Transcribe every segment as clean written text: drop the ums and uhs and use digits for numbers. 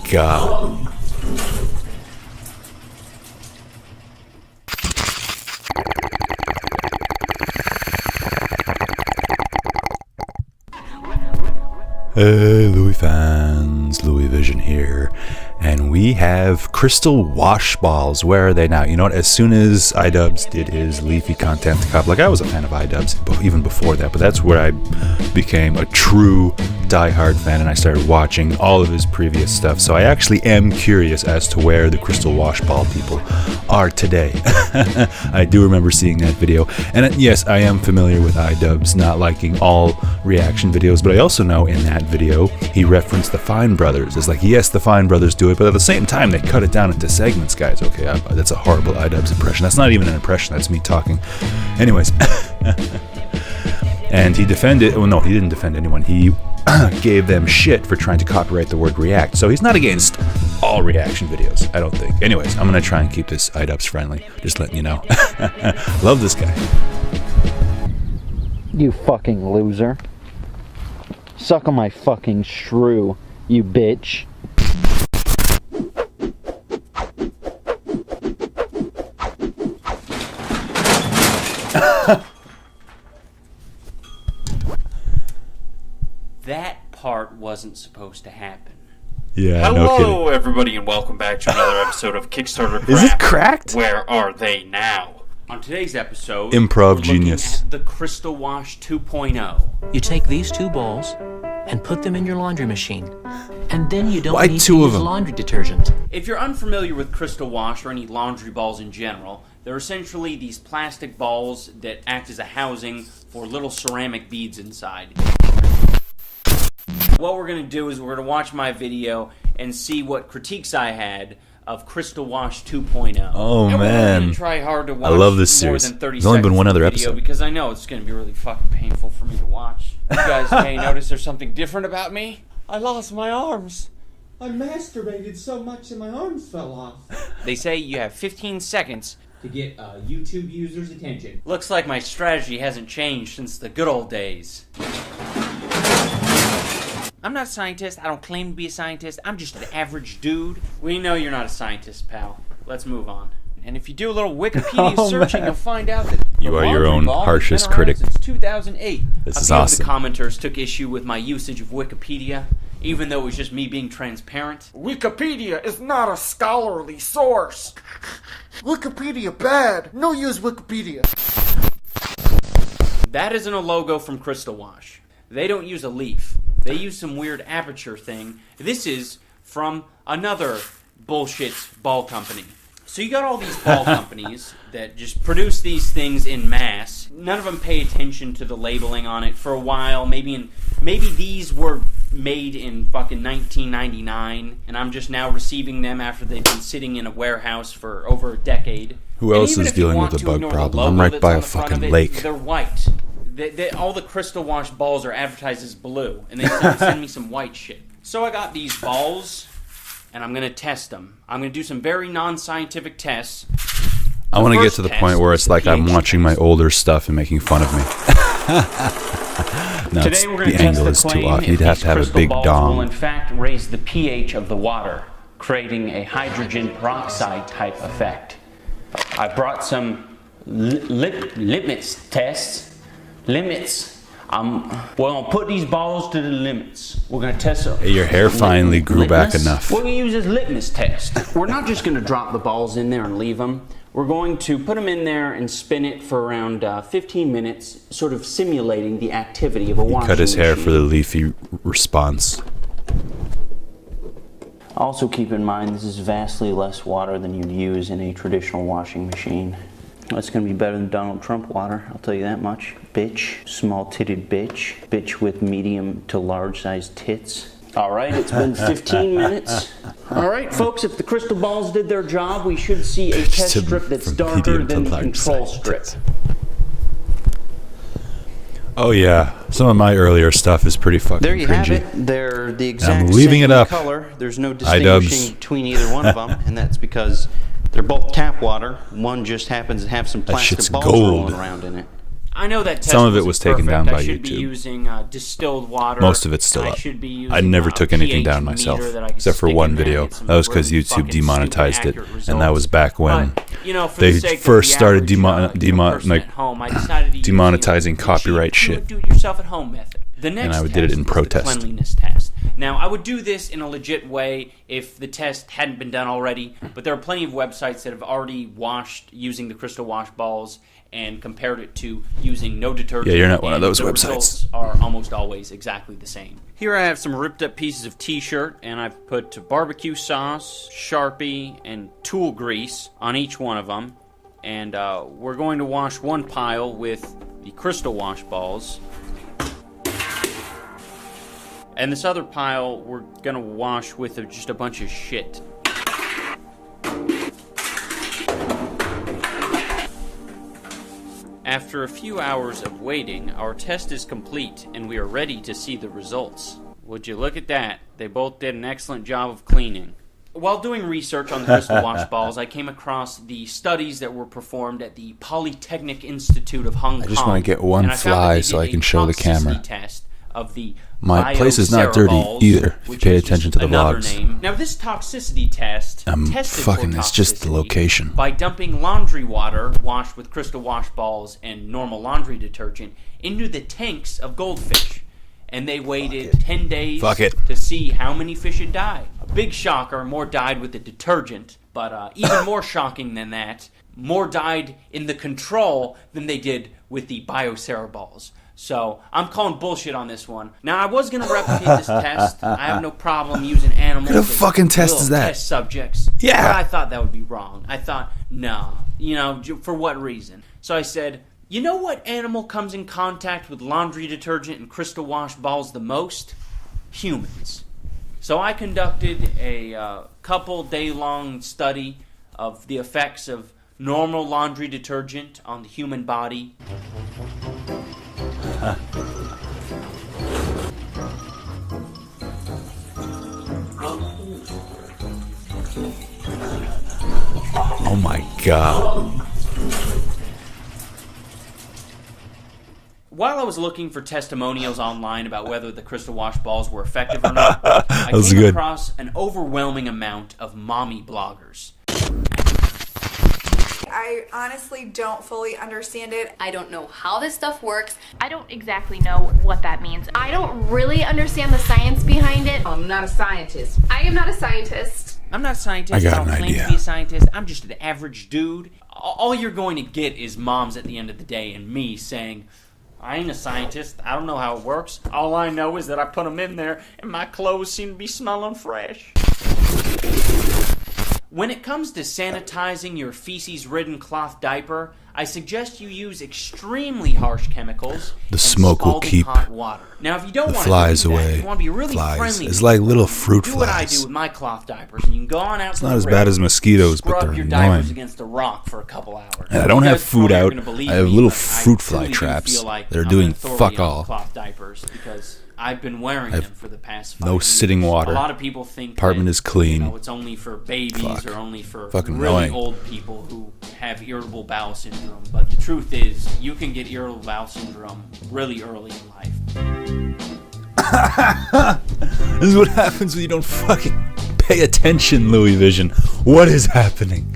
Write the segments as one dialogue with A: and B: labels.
A: god. Hey Louis fans, Louis Vision here, and we have crystal wash balls. Where are they now? You know what, as soon as iDubbbz did his Leafy content cup, like I was a fan of iDubbbz even before that, but that's where I became a true diehard fan and I started watching all of his previous stuff. So I actually am curious as to where the crystal wash ball people are today. I do remember seeing that video, and yes, I am familiar with iDubbbz not liking all reaction videos, but I also know in that video he referenced the Fine Brothers. It's like, yes, the Fine Brothers do it, but at the same time they cut it down into segments, guys. Okay, that's a horrible iDubbbz impression. That's not even an impression, that's me talking. Anyways. And he defended, well no, he didn't defend anyone. He gave them shit for trying to copyright the word react. So he's not against all reaction videos, I don't think. Anyways, I'm gonna try and keep this iDubbbz friendly, just letting you know. Love this guy.
B: You fucking loser. Suck on my fucking shrew, you bitch.
C: That part wasn't supposed to happen.
A: Yeah,
D: Hello,
A: no kidding.
D: everybody, and welcome back to another episode of Kickstarter Crap.
A: Is it cracked?
D: Where are they now?
C: On today's episode,
A: Improv
C: we're
A: genius.
C: looking at the Crystal Wash 2.0.
E: You take these two balls and put them in your laundry machine. And then you don't
A: Why
E: need
A: two
E: to
A: of
E: use
A: them?
E: laundry detergent.
C: If you're unfamiliar with Crystal Wash or any laundry balls in general, they're essentially these plastic balls that act as a housing for little ceramic beads inside. What we're going to do is we're going to watch my video and see what critiques I had of Crystal Wash 2.0.
A: Oh,
C: and
A: man.
C: We're going to try hard to watch
A: I love this
C: more
A: series.
C: than 30
A: There's only been
C: seconds
A: one
C: of
A: other
C: the video
A: episode.
C: because I know it's going to be really fucking painful for me to watch. You guys may notice there's something different about me. I lost my arms.
F: I masturbated so much that my arms fell off.
C: They say you have 15 seconds to get a YouTube user's attention. Looks like my strategy hasn't changed since the good old days. I'm not a scientist. I don't claim to be a scientist. I'm just an average dude. We know you're not a scientist, pal. Let's move on. And if you do a little Wikipedia searching, you'll find out that
A: You are your own harshest critic.
C: Since 2008.
A: This
C: a
A: is
C: few
A: awesome.
C: of the commenters took issue with my usage of Wikipedia, even though it was just me being transparent.
F: Wikipedia is not a scholarly source. Wikipedia bad. No use Wikipedia.
C: That isn't a logo from Crystal Wash. They don't use a leaf. They use some weird aperture thing. This is from another bullshit ball company. So you got all these ball companies that just produce these things in mass. None of them pay attention to the labeling on it for a while. Maybe these were made in fucking 1999, and I'm just now receiving them after they've been sitting in a warehouse for over a decade.
A: Who
C: And
A: else
C: even
A: is
C: if you
A: dealing
C: want
A: with a
C: to
A: bug
C: ignore the
A: problem?
C: logo
A: I'm right
C: that's
A: by
C: on
A: a
C: the front
A: fucking
C: of it,
A: lake.
C: They're white. All the Crystal Wash balls are advertised as blue, and they send me some white shit. So I got these balls, and I'm going to test them. I'm going to do some very non-scientific tests.
A: I want to get
C: first
A: to the
C: test
A: point where
C: was
A: it's
C: the
A: like I'm
C: pH
A: watching my
C: test.
A: older stuff and making fun of me. No,
C: Today we're going
A: the
C: to test
A: angle
C: the
A: is too
C: claim
A: off.
C: if
A: You'd have
C: these
A: to have a
C: crystal
A: big
C: balls will
A: dong.
C: in fact raise the pH of the water, creating a hydrogen peroxide type effect. I brought some limits tests. Limits. We're going to put these balls to the limits. We're going to test them.
A: Hey, your hair finally grew back enough.
C: We're going to use this litmus test. We're not just going to drop the balls in there and leave them. We're going to put them in there and spin it for around 15 minutes, sort of simulating the activity of a washing
A: Cut his hair
C: machine.
A: for the Leafy response.
C: Also keep in mind this is vastly less water than you'd use in a traditional washing machine. That's going to be better than Donald Trump water, I'll tell you that much. Bitch. Small-titted bitch. Bitch with medium to large-sized tits. Alright, it's been 15 minutes. Alright, folks, if the crystal balls did their job, we should see a test
A: to-
C: strip that's
A: from
C: darker
A: medium to
C: than the
A: large
C: control
A: sized
C: strip.
A: tits. Oh yeah, some of my earlier stuff is pretty fucking
B: There you
A: cringy.
B: have it. They're the exact
A: I'm leaving
B: same
A: it up.
B: color. There's no
A: iDubbbz.
B: distinguishing between either one of them, and that's because they're both tap water. One just happens to have some plastic
A: shit's
B: balls
A: gold.
B: rolling around in it.
C: I know that test
A: Some of it
C: wasn't
A: was taken
C: perfect.
A: down by
C: I should be
A: YouTube.
C: using distilled water.
A: Most of it's still
C: I
A: up.
C: should be using,
A: I never took anything
C: pH
A: down
C: meter
A: myself,
C: that I could
A: except for
C: stick
A: one
C: in there
A: video.
C: and get some
A: That was because
C: really
A: YouTube
C: fucking
A: demonetized
C: stupid,
A: it,
C: accurate
A: and that was
C: results.
A: back when
C: But, you know, for
A: they
C: the sake of
A: first
C: the
A: started
C: average, person at home, I decided to use,
A: demonetizing
C: the
A: copyright
C: cheap
A: shit.
C: do-it-yourself-at-home method. The next
A: I did it
C: test
A: in
C: is the
A: protest.
C: cleanliness test. Now, I would do this in a legit way if the test hadn't been done already, but there are plenty of websites that have already washed using the crystal wash balls and compared it to using no detergent.
A: Yeah, you're not one of
C: and
A: those
C: the
A: websites.
C: results are almost always exactly the same. Here I have some ripped up pieces of t-shirt, and I've put barbecue sauce, Sharpie, and tool grease on each one of them. And we're going to wash one pile with the crystal wash balls. And this other pile we're going to wash with just a bunch of shit. After a few hours of waiting, our test is complete and we are ready to see the results. Would you look at that? They both did an excellent job of cleaning. While doing research on the crystal wash balls, I came across the studies that were performed at the Polytechnic Institute of Hong Kong.
A: I just want to get one
C: And I found that
A: fly
C: they
A: so
C: did
A: I can
C: a
A: show the
C: toxicity
A: camera.
C: Test of the
A: My place is not dirty
C: biocereballs,
A: either, if you
C: which
A: pay
C: is
A: attention
C: just
A: to the
C: another
A: vlogs.
C: name. Now, this toxicity test tested
A: fucking,
C: for
A: it's just the
C: toxicity
A: location.
C: by dumping laundry water washed with crystal wash balls and normal laundry detergent into the tanks of goldfish. And they waited 10 days to see how many fish had died. A big shocker, more died with the detergent, but even more shocking than that, more died in the control than they did with the biocereballs. So, I'm calling bullshit on this one. Now, I was going to replicate this test. I have no problem using animals
A: What the fucking test
C: little
A: is that?
C: test subjects.
A: Yeah.
C: But I thought that would be wrong. I thought, no. You know, for what reason? So I said, you know what animal comes in contact with laundry detergent and crystal wash balls the most? Humans. So I conducted a couple day-long study of the effects of normal laundry detergent on the human body.
A: Oh my god.
C: While I was looking for testimonials online about whether the crystal wash balls were effective or not, I
A: was
C: came
A: good.
C: across an overwhelming amount of mommy bloggers.
G: I honestly don't fully understand it.
H: I don't know how this stuff works.
I: I don't exactly know what that means. I don't really understand the science behind it.
J: I'm not a scientist.
I: I am not a scientist.
C: I'm not a scientist.
A: I got
C: don't
A: an
C: claim
A: idea.
C: to be a scientist. I'm just an average dude. All you're going to get is moms at the end of the day and me saying, I ain't a scientist. I don't know how it works. All I know is that I put them in there and my clothes seem to be smelling fresh. When it comes to sanitizing your feces-ridden cloth diaper, I suggest you use extremely harsh chemicals
A: The
C: and
A: smoke will
C: scalding
A: keep
C: hot water. Now, if you don't
A: the
C: want
A: flies
C: to do that,
A: away.
C: you want to be really
A: Flies.
C: friendly.
A: It's
C: with
A: like
C: people,
A: little fruit
C: do what I
A: flies.
C: do with my cloth diapers, and you can go on out. It's
A: not as bad as mosquitoes, but
C: scrub
A: they're
C: your
A: annoying.
C: diapers against a rock for a couple hours.
A: And I don't
C: You
A: have
C: guys
A: food
C: probably aren't
A: out.
C: gonna believe
A: I have
C: me,
A: little
C: but
A: fruit
C: I
A: fly
C: truly do
A: traps.
C: feel like
A: They're
C: I'm
A: doing
C: an authority
A: fuck
C: on
A: all.
C: Cloth diapers because I've been wearing them for the past 5
A: No
C: years.
A: sitting water.
C: A lot of people think
A: Apartment
C: that,
A: is clean.
C: You know, it's only for babies
A: Fuck.
C: or only for
A: Fucking
C: really
A: annoying.
C: old people who have irritable bowel syndrome. But the truth is, you can get irritable bowel syndrome really early in life.
A: This is what happens when you don't fucking pay attention, Louis Vision. What is happening?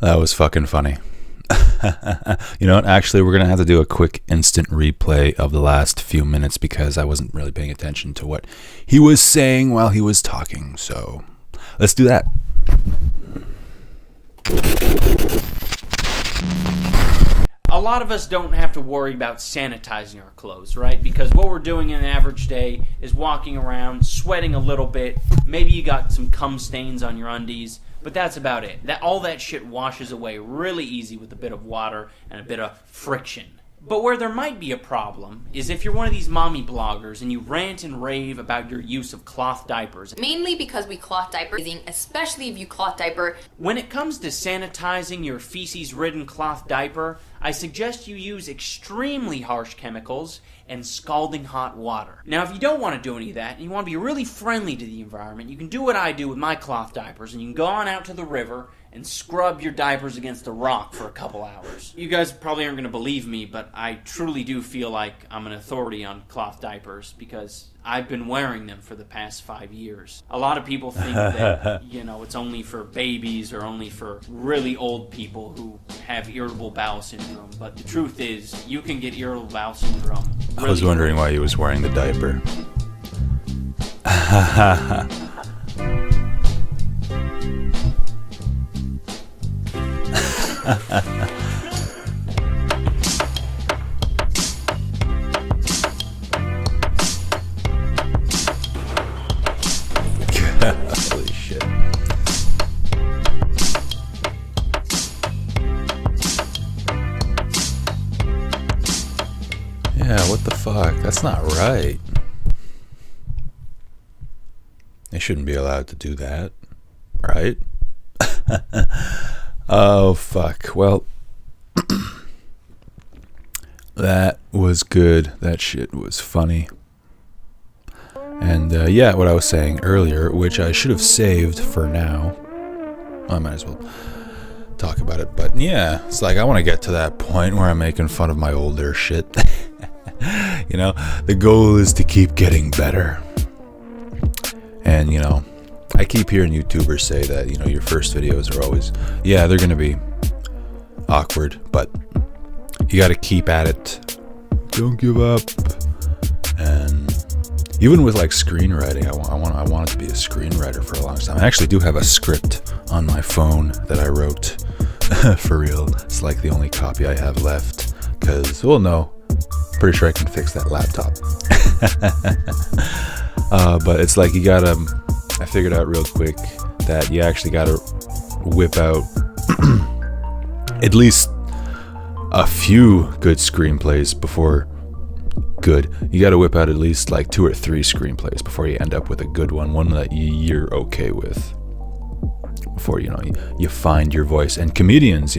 A: That was fucking funny. You know what? Actually, we're going to have to do a quick instant replay of the last few minutes because I wasn't really paying attention to what he was saying while he was talking. So let's do that.
C: A lot of us don't have to worry about sanitizing our clothes, right? Because what we're doing in an average day is walking around, sweating a little bit. Maybe you got some cum stains on your undies, but that's about it. All that shit washes away really easy with a bit of water and a bit of friction. But where there might be a problem is if you're one of these mommy bloggers and you rant and rave about your use of cloth diapers.
H: Mainly because we cloth diaper, especially if you cloth diaper.
C: When it comes to sanitizing your feces-ridden cloth diaper, I suggest you use extremely harsh chemicals and scalding hot water. Now, if you don't want to do any of that and you want to be really friendly to the environment, you can do what I do with my cloth diapers, and you can go on out to the river and scrub your diapers against a rock for a couple hours. You guys probably aren't going to believe me, but I truly do feel like I'm an authority on cloth diapers because I've been wearing them for the past 5 years. A lot of people think that, it's only for babies or only for really old people who have irritable bowel syndrome, but the truth is, you can get irritable bowel syndrome.
A: I was wondering why he was wearing the diaper. Holy shit. Yeah, what the fuck? That's not right. They shouldn't be allowed to do that, right? Oh, fuck. Well, that was good. That shit was funny. And, yeah, what I was saying earlier, which I should have saved for now. I might as well talk about it. But, yeah, it's like I want to get to that point where I'm making fun of my older shit. The goal is to keep getting better. And, I keep hearing YouTubers say that, your first videos are always, they're going to be awkward, but you got to keep at it. Don't give up. And even with like screenwriting, I wanted to be a screenwriter for a long time. I actually do have a script on my phone that I wrote for real. It's like the only copy I have left because, pretty sure I can fix that laptop. But it's like I figured out real quick that you actually gotta whip out at least a few good screenplays before you gotta whip out at least like 2 or 3 screenplays before you end up with a good one that you're okay with, before you find your voice. And comedians,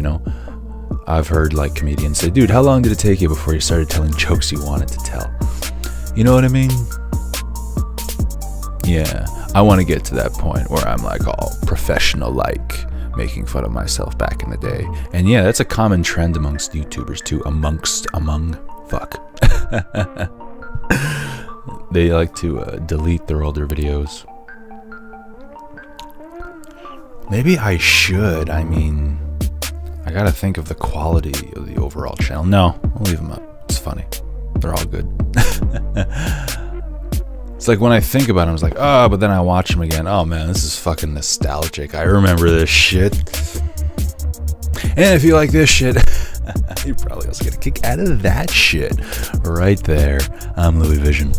A: I've heard like comedians say, dude, how long did it take you before you started telling jokes you wanted to tell? You know what I mean? Yeah, I want to get to that point where I'm like all professional, like making fun of myself back in the day. And yeah, that's a common trend amongst YouTubers too. They like to delete their older videos. Maybe I should. I gotta think of the quality of the overall channel. No, I'll leave them up. It's funny. They're all good. It's like when I think about it, I was like, but then I watch them again. Oh man, this is fucking nostalgic. I remember this shit. And if you like this shit, you're probably also gonna kick out of that shit right there. I'm Louis Vision.